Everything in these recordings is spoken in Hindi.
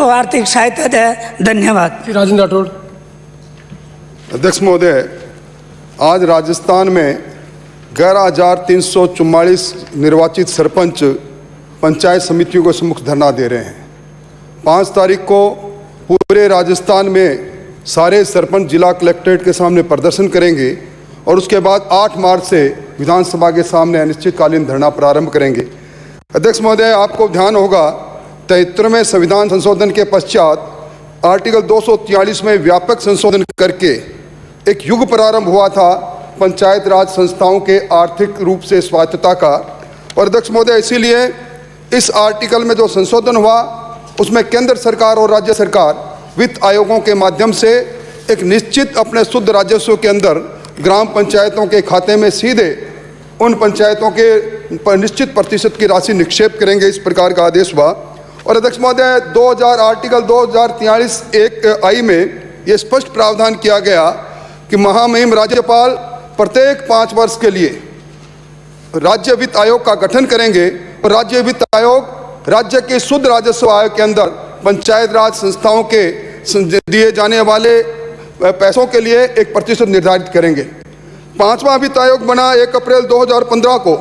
तो आर्थिक सहायता दे। धन्यवाद। राजेंद्र राठौड़। अध्यक्ष महोदय, आज राजस्थान में 11,344 निर्वाचित सरपंच पंचायत समितियों को सम्मुख धरना दे रहे हैं। 5 तारीख को पूरे राजस्थान में सारे सरपंच जिला कलेक्ट्रेट के सामने प्रदर्शन करेंगे और उसके बाद 8 मार्च से विधानसभा के सामने अनिश्चितकालीन धरना प्रारंभ करेंगे। अध्यक्ष महोदय, आपको ध्यान होगा 73वें संविधान संशोधन के पश्चात आर्टिकल 243 में व्यापक संशोधन करके एक युग प्रारंभ हुआ था पंचायत राज संस्थाओं के आर्थिक रूप से स्वायत्तता का। और अध्यक्ष महोदय, इसीलिए इस आर्टिकल में जो संशोधन हुआ उसमें केंद्र सरकार और राज्य सरकार वित्त आयोगों के माध्यम से एक निश्चित अपने शुद्ध राजस्व के अंदर ग्राम पंचायतों के खाते में सीधे उन पंचायतों के निश्चित प्रतिशत की राशि निक्षेप करेंगे, इस प्रकार का आदेश हुआ। और अध्यक्ष महोदय, 2000 आर्टिकल 2043(1)(I) में ये स्पष्ट प्रावधान किया गया कि महामहिम राज्यपाल प्रत्येक 5 वर्ष के लिए राज्य वित्त आयोग का गठन करेंगे और राज्य वित्त आयोग राज्य के शुद्ध राजस्व आय के अंदर पंचायत राज संस्थाओं के दिए जाने वाले पैसों के लिए एक प्रतिशत निर्धारित करेंगे। 5वां वित्त आयोग बना 1 अप्रैल 2015 को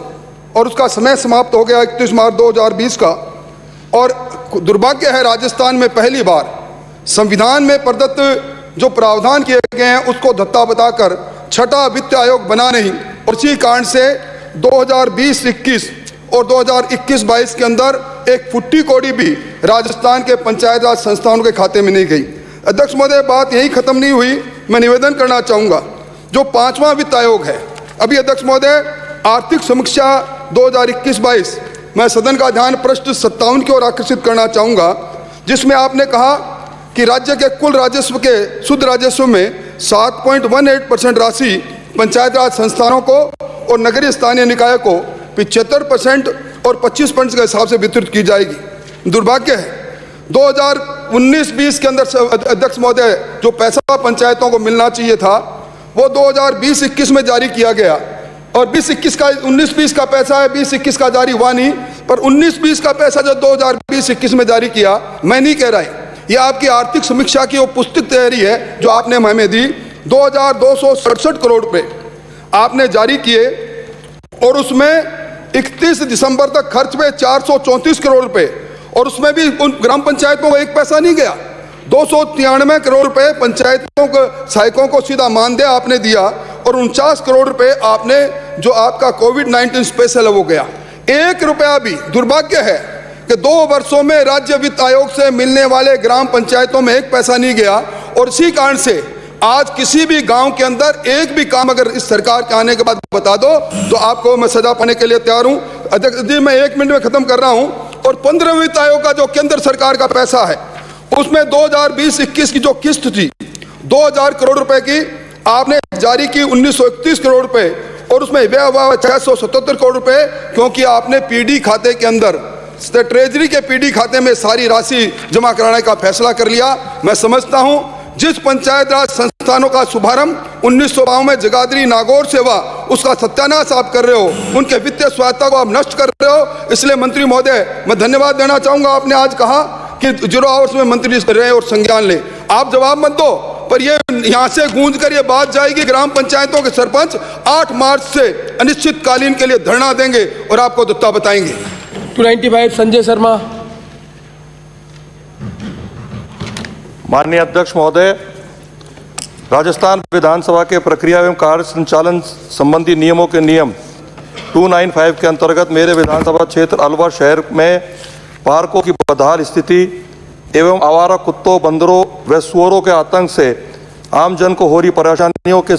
और उसका समय समाप्त हो गया 31 मार्च 2020 का। और दुर्भाग्य है, राजस्थान में पहली बार संविधान में प्रदत्त जो प्रावधान किए गए हैं उसको धत्ता बताकर 6ठा वित्त आयोग बना नहीं, और इसी कारण से 2020-21 और 2021-22 के अंदर एक फुट्टी कौड़ी भी राजस्थान के पंचायत राज संस्थानों के खाते में नहीं गई। अध्यक्ष महोदय, बात यही खत्म नहीं हुई, मैं निवेदन करना चाहूँगा जो 5वां वित्त आयोग है, अभी अध्यक्ष महोदय आर्थिक समीक्षा 2021-22 मैं सदन का ध्यान पृष्ठ 57 की ओर आकर्षित करना चाहूँगा, जिसमें आपने कहा कि राज्य के कुल राजस्व के शुद्ध राजस्व में 7.18% राशि पंचायत राज संस्थानों को और नगरीय स्थानीय निकाय को 75% और 25% के हिसाब से वितरित की जाएगी। दुर्भाग्य है 2019-20 के अंदर अध्यक्ष महोदय जो पैसा पंचायतों को मिलना चाहिए था वो 2020-21 में जारी किया गया, और 20-21 का 19-20 का पैसा है, 20-21 का जारी हुआ नहीं, पर 19-20 का पैसा जो 2020-21 में जारी किया, मैं नहीं कह रहा है, ये आपकी आर्थिक समीक्षा की वो पुस्तक तैयारी है जो आपने हमें दी। 2267 करोड़ रुपए आपने जारी किए और उसमें 31 दिसंबर तक खर्च हुए 434 करोड़ रुपए, और उसमें भी उन ग्राम पंचायतों को एक पैसा नहीं गया। 293 करोड़ रुपए पंचायतों को सहायकों को सीधा मानदेय आपने दिया, और 49 करोड़ रुपए आपने जो आपका कोविड-19 स्पेशल है वो गया। 1 रुपया भी, दुर्भाग्य है कि 2 वर्षों में राज्य वित्त आयोग से मिलने वाले ग्राम पंचायतों में एक पैसा नहीं गया। और इसी कारण से आज किसी भी गांव के अंदर एक भी काम अगर इस सरकार के आने के बाद बता दो तो आपको मैं सजा पाने के लिए तैयार हूं। अध्यक्ष जी, मैं 1 मिनट में खत्म कर रहा हूं। और 15वें वित्त आयोग का जो केंद्र सरकार का पैसा है उसमें 2020-21 की जो किस्त थी 2000 करोड़ रुपए की आपने जारी की 1931 करोड़ रुपए, और उसमें व्यय हुआ 677 करोड़ रुपए, क्योंकि आपने पीडी खाते के अंदर ट्रेजरी के पीडी खाते में सारी राशि जमा कराने का फैसला कर लिया। मैं समझता हूं जिस पंचायत राज संस्थानों का शुभारंभ 1992 में जगाधरी नागौर से हुआ उसका सत्यानाश आप कर रहे हो, उनके वित्तीय स्वायत्ता को आप नष्ट कर रहे हो। इसलिए मंत्री महोदय मैं धन्यवाद देना चाहूंगा, आपने आज कहा कि 0 आवर्स में मंत्री रहे और संज्ञान ले, आप जवाब मत दो, पर ये यहाँ से गूंज कर ये बात जाएगी ग्राम पंचायतों के सरपंच 8 मार्च से अनिश्चितकालीन के लिए धरना देंगे और आपको दत्ता बताएंगे। 295 संजय शर्मा। माननीय अध्यक्ष महोदय, राजस्थान विधानसभा के प्रक्रिया एवं कार्य संचालन संबंधी नियमों के नियम 295 के अंतर्गत मेरे विधानसभा क्षेत्र अलवर शहर में पार्कों की बदहाल स्थिति एवं आवारा कुत्तों, बंदरों व सुअरों के आतंक से आमजन को हो रही परेशानियों के